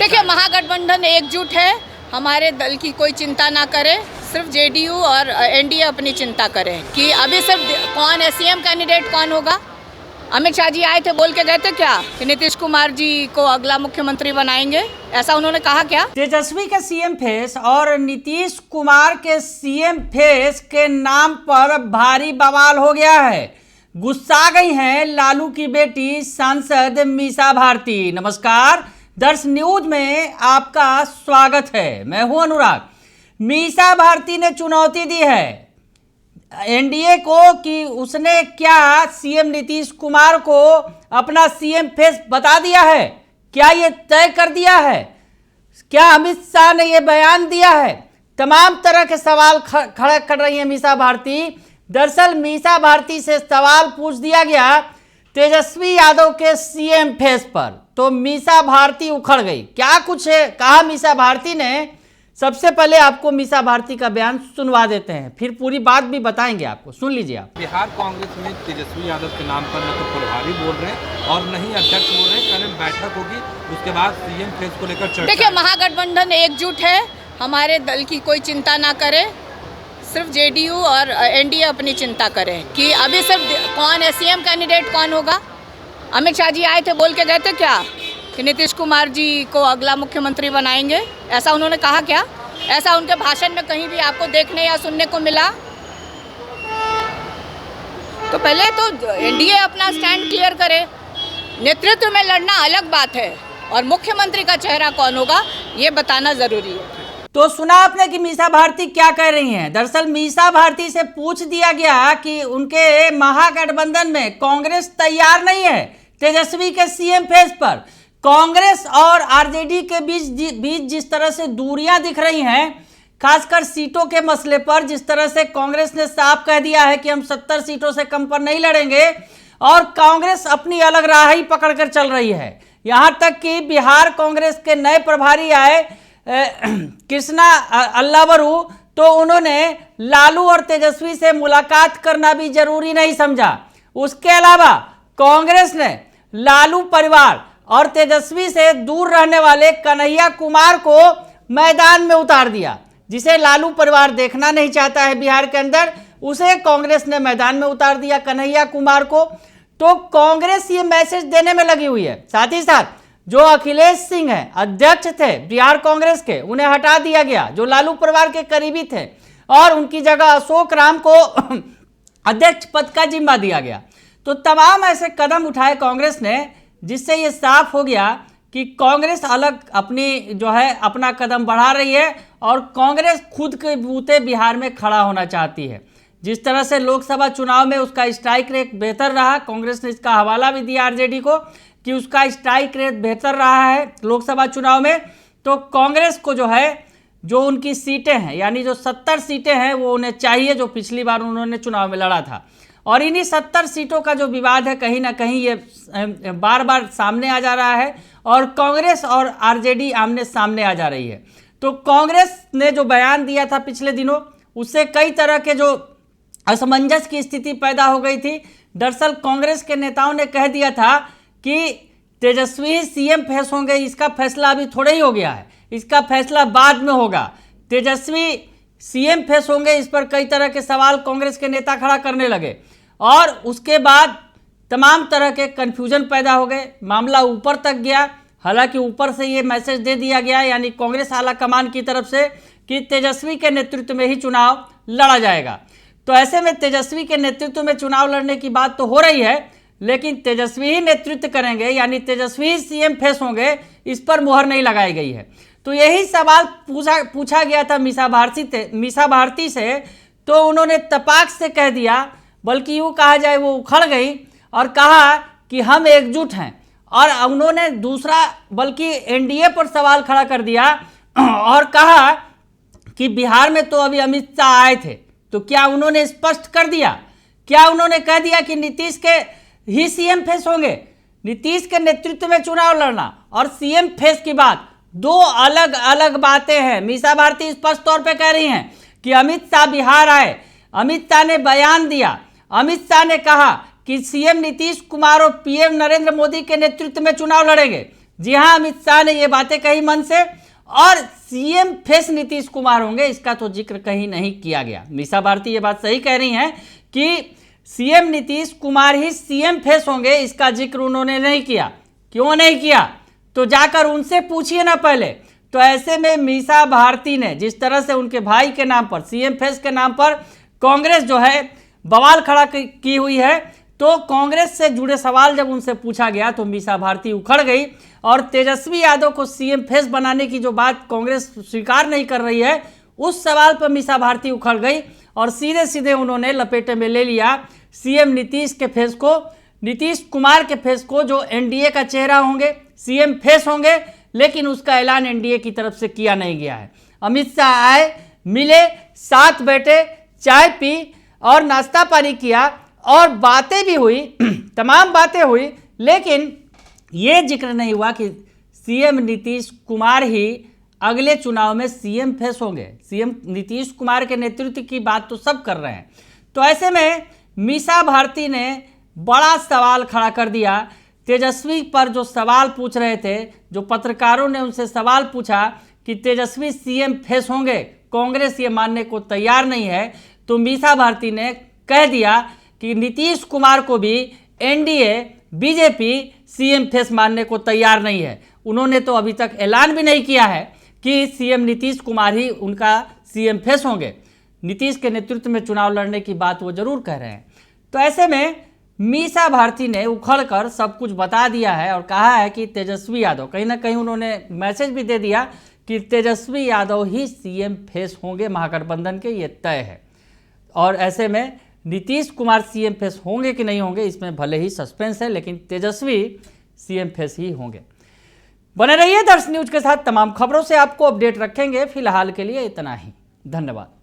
देखिए, महागठबंधन एकजुट है। हमारे दल की कोई चिंता ना करे, सिर्फ जेडीयू और एनडीए अपनी चिंता करें कि अभी सिर्फ कौन है सीएम कैंडिडेट, कौन होगा। अमित शाह जी आए थे, बोल के गए थे क्या कि नीतीश कुमार जी को अगला मुख्यमंत्री बनाएंगे, ऐसा उन्होंने कहा क्या? तेजस्वी के सीएम फेस और नीतीश कुमार के सीएम फेस के नाम पर भारी बवाल हो गया है। गुस्सा गई हैं लालू की बेटी सांसद मीसा भारती। नमस्कार, दर्श न्यूज में आपका स्वागत है। मैं हूं अनुराग। मीसा भारती ने चुनौती दी है एनडीए को कि उसने क्या सीएम नीतीश कुमार को अपना सीएम फेस बता दिया है, क्या ये तय कर दिया है, क्या अमित शाह ने ये बयान दिया है। तमाम तरह के सवाल खड़े कर रही है मीसा भारती। दरअसल मीसा भारती से सवाल पूछ दिया गया तेजस्वी यादव के सीएम फेस पर, तो मीसा भारती उखड़ गई। क्या कुछ कहा मीसा भारती ने, सबसे पहले आपको मीसा भारती का बयान सुनवा देते हैं, फिर पूरी बात भी बताएंगे आपको। सुन लीजिए आप। बिहार कांग्रेस में तेजस्वी यादव के नाम पर न तो प्रभारी बोल रहे हैं और न ही अध्यक्ष बोल रहे हैं। कल बैठक होगी, उसके बाद सीएम फेस को लेकर चर्चा। देखिए, महागठबंधन एकजुट है। हमारे दल की कोई चिंता ना करे, सिर्फ जेडीयू और एनडीए अपनी चिंता करें कि अभी सिर्फ कौन है सीएम कैंडिडेट, कौन होगा। अमित शाह जी आए थे, बोल के गए थे क्या कि नीतीश कुमार जी को अगला मुख्यमंत्री बनाएंगे, ऐसा उन्होंने कहा क्या? ऐसा उनके भाषण में कहीं भी आपको देखने या सुनने को मिला? तो पहले तो एनडीए अपना स्टैंड क्लियर करे। नेतृत्व में लड़ना अलग बात है और मुख्यमंत्री का चेहरा कौन होगा ये बताना जरूरी है। तो सुना आपने कि मीसा भारती क्या कह रही हैं। दरअसल मीसा भारती से पूछ दिया गया कि उनके महागठबंधन में कांग्रेस तैयार नहीं है तेजस्वी के सीएम फेस पर। कांग्रेस और आरजेडी के बीच जिस तरह से दूरियां दिख रही हैं, खासकर सीटों के मसले पर, जिस तरह से कांग्रेस ने साफ कह दिया है कि हम 70 सीटों से कम पर नहीं लड़ेंगे और कांग्रेस अपनी अलग राह ही पकड़कर चल रही है। यहां तक कि बिहार कांग्रेस के नए प्रभारी आए कृष्णा अल्लावरू, तो उन्होंने लालू और तेजस्वी से मुलाकात करना भी जरूरी नहीं समझा। उसके अलावा कांग्रेस ने लालू परिवार और तेजस्वी से दूर रहने वाले कन्हैया कुमार को मैदान में उतार दिया। जिसे लालू परिवार देखना नहीं चाहता है बिहार के अंदर, उसे कांग्रेस ने मैदान में उतार दिया, कन्हैया कुमार को। तो कांग्रेस ये मैसेज देने में लगी हुई है। साथ ही साथ जो अखिलेश सिंह हैं, अध्यक्ष थे बिहार कांग्रेस के, उन्हें हटा दिया गया, जो लालू परिवार के करीबी थे, और उनकी जगह अशोक राम को अध्यक्ष पद का जिम्मा दिया गया। तो तमाम ऐसे कदम उठाए कांग्रेस ने, जिससे ये साफ हो गया कि कांग्रेस अलग अपनी जो है अपना कदम बढ़ा रही है और कांग्रेस खुद के बूते बिहार में खड़ा होना चाहती है। जिस तरह से लोकसभा चुनाव में उसका स्ट्राइक रेट बेहतर रहा, कांग्रेस ने इसका हवाला भी दिया आरजेडी को कि उसका स्ट्राइक रेट बेहतर रहा है लोकसभा चुनाव में। तो कांग्रेस को जो है, जो उनकी सीटें हैं, यानी जो 70 सीटें हैं, वो उन्हें चाहिए जो पिछली बार उन्होंने चुनाव में लड़ा था। और इन्हीं 70 सीटों का जो विवाद है, कहीं ना कहीं ये बार बार सामने आ जा रहा है और कांग्रेस और आरजेडी आमने सामने आ जा रही है। तो कांग्रेस ने जो बयान दिया था पिछले दिनों, उससे कई तरह के जो असमंजस की स्थिति पैदा हो गई थी। दरअसल कांग्रेस के नेताओं ने कह दिया था कि तेजस्वी सीएम फेस होंगे, इसका फैसला अभी थोड़ा ही हो गया है, इसका फैसला बाद में होगा। तेजस्वी सीएम फेस होंगे, इस पर कई तरह के सवाल कांग्रेस के नेता खड़ा करने लगे और उसके बाद तमाम तरह के कन्फ्यूजन पैदा हो गए। मामला ऊपर तक गया, हालांकि ऊपर से ये मैसेज दे दिया गया, यानी कांग्रेस आला कमान की तरफ से, कि तेजस्वी के नेतृत्व में ही चुनाव लड़ा जाएगा। तो ऐसे में तेजस्वी के नेतृत्व में चुनाव लड़ने की बात तो हो रही है, लेकिन तेजस्वी ही नेतृत्व करेंगे, यानी तेजस्वी ही सीएम फेस होंगे, इस पर मुहर नहीं लगाई गई है। तो यही सवाल पूछा गया था मीसा भारती से, तो उन्होंने तपाक से कह दिया, बल्कि यूँ कहा जाए वो उखड़ गई और कहा कि हम एकजुट हैं। और उन्होंने दूसरा बल्कि एनडीए पर सवाल खड़ा कर दिया और कहा कि बिहार में तो अभी अमित शाह आए थे, तो क्या उन्होंने स्पष्ट कर दिया, क्या उन्होंने कह दिया कि नीतीश के ही सीएम फेस होंगे? नीतीश के नेतृत्व में चुनाव लड़ना और सीएम फेस की बात दो अलग अलग बातें हैं। मीसा भारती स्पष्ट तौर पे कह रही हैं कि अमित शाह बिहार आए, अमित शाह ने बयान दिया, अमित शाह ने कहा कि सीएम नीतीश कुमार और पीएम नरेंद्र मोदी के नेतृत्व में चुनाव लड़ेंगे। जी हाँ, अमित शाह ने ये बातें कही मन से, और सीएम फेस नीतीश कुमार होंगे इसका तो जिक्र कहीं नहीं किया गया। मीसा भारती ये बात सही कह रही हैं कि सीएम नीतीश कुमार ही सीएम फेस होंगे, इसका जिक्र उन्होंने नहीं किया। क्यों नहीं किया तो जाकर उनसे पूछिए ना पहले। तो ऐसे में मीसा भारती ने जिस तरह से उनके भाई के नाम पर, सीएम फेस के नाम पर कांग्रेस जो है बवाल खड़ा की हुई है, तो कांग्रेस से जुड़े सवाल जब उनसे पूछा गया तो मीसा भारती उखड़ गई, और तेजस्वी यादव को सीएम फेस बनाने की जो बात कांग्रेस स्वीकार नहीं कर रही है, उस सवाल पर मीसा भारती उखड़ गई और सीधे सीधे उन्होंने लपेटे में ले लिया सीएम नीतीश के फेस को, नीतीश कुमार के फेस को, जो एनडीए का चेहरा होंगे, सीएम फेस होंगे, लेकिन उसका ऐलान एनडीए की तरफ से किया नहीं गया है। अमित शाह आए, मिले, साथ बैठे, चाय पी और नाश्ता पानी किया और बातें भी हुई, तमाम बातें हुई, लेकिन ये जिक्र नहीं हुआ कि सीएम नीतीश कुमार ही अगले चुनाव में सीएम फेस होंगे। सीएम नीतीश कुमार के नेतृत्व की बात तो सब कर रहे हैं। तो ऐसे में मीसा भारती ने बड़ा सवाल खड़ा कर दिया। तेजस्वी पर जो सवाल पूछ रहे थे, जो पत्रकारों ने उनसे सवाल पूछा कि तेजस्वी सीएम फेस होंगे, कांग्रेस ये मानने को तैयार नहीं है, तो मीसा भारती ने कह दिया कि नीतीश कुमार को भी एनडीए, बीजेपी सीएम फेस मानने को तैयार नहीं है। उन्होंने तो अभी तक ऐलान भी नहीं किया है कि सीएम नीतीश कुमार ही उनका सीएम फेस होंगे। नीतीश के नेतृत्व में चुनाव लड़ने की बात वो जरूर कह रहे हैं। तो ऐसे में मीसा भारती ने उखड़कर सब कुछ बता दिया है और कहा है कि तेजस्वी यादव, कहीं ना कहीं उन्होंने मैसेज भी दे दिया कि तेजस्वी यादव ही सीएम फेस होंगे महागठबंधन के, ये तय है। और ऐसे में नीतीश कुमार सीएम फेस होंगे कि नहीं होंगे, इसमें भले ही सस्पेंस है, लेकिन तेजस्वी सीएम फेस ही होंगे। बने रहिए दर्श न्यूज के साथ, तमाम खबरों से आपको अपडेट रखेंगे। फिलहाल के लिए इतना ही, धन्यवाद।